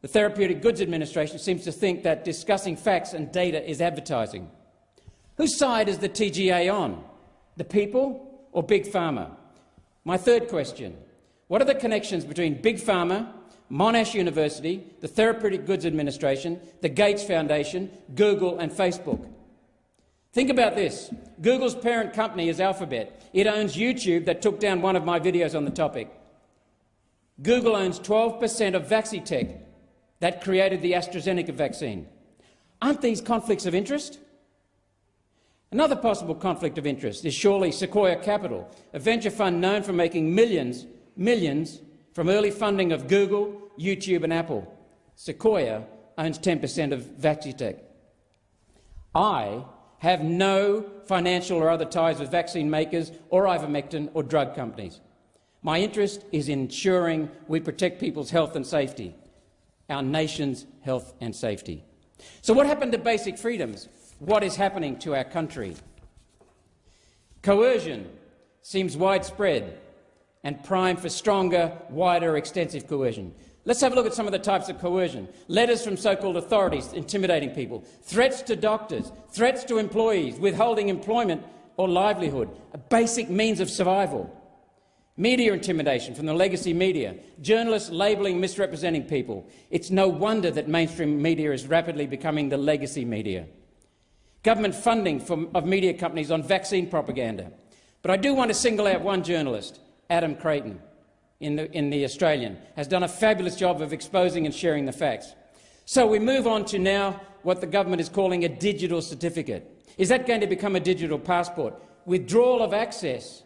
The Therapeutic Goods Administration seems to think that discussing facts and data is advertising. Whose side is the TGA on? The people or Big Pharma? My third question, what are the connections between Big Pharma, Monash University, the Therapeutic Goods Administration, the Gates Foundation, Google and Facebook? Think about this. Google's parent company is Alphabet. It owns YouTube, that took down one of my videos on the topic. Google owns 12% of Vaccitech, that created the AstraZeneca vaccine. Aren't these conflicts of interest? Another possible conflict of interest is surely Sequoia Capital, a venture fund known for making millions from early funding of Google, YouTube and Apple. Sequoia owns 10% of Vaccitech. I have no financial or other ties with vaccine makers or ivermectin or drug companies. My interest is in ensuring we protect people's health and safety, our nation's health and safety. So what happened to basic freedoms? What is happening to our country? Coercion seems widespread and primed for stronger, wider, extensive coercion. Let's have a look at some of the types of coercion. Letters from so-called authorities intimidating people, threats to doctors, threats to employees, withholding employment or livelihood, a basic means of survival. Media intimidation from the legacy media, journalists labelling, misrepresenting people. It's no wonder that mainstream media is rapidly becoming the legacy media. Government funding of media companies on vaccine propaganda. But I do want to single out one journalist, Adam Creighton, in the Australian, has done a fabulous job of exposing and sharing the facts. So we move on to now what the government is calling a digital certificate. Is that going to become a digital passport? Withdrawal of access,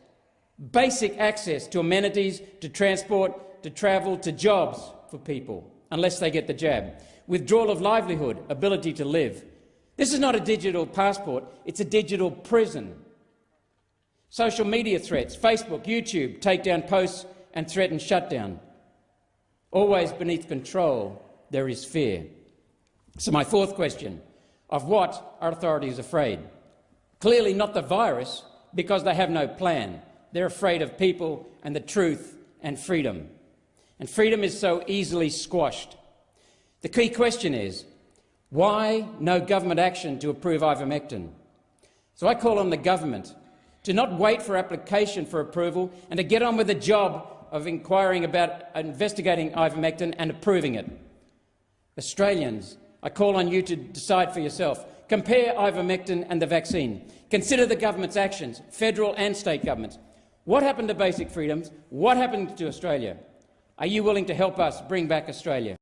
basic access to amenities, to transport, to travel, to jobs for people, unless they get the jab. Withdrawal of livelihood, ability to live. This is not a digital passport, it's a digital prison. Social media threats, Facebook, YouTube, take down posts and threaten shutdown. Always beneath control, there is fear. So my fourth question, of what are authorities afraid? Clearly not the virus, because they have no plan. They're afraid of people and the truth and freedom. And freedom is so easily squashed. The key question is, why no government action to approve ivermectin? So I call on the government to not wait for application for approval and to get on with the job of inquiring about investigating ivermectin and approving it. Australians, I call on you to decide for yourself. Compare ivermectin and the vaccine. Consider the government's actions, federal and state governments. What happened to basic freedoms? What happened to Australia? Are you willing to help us bring back Australia?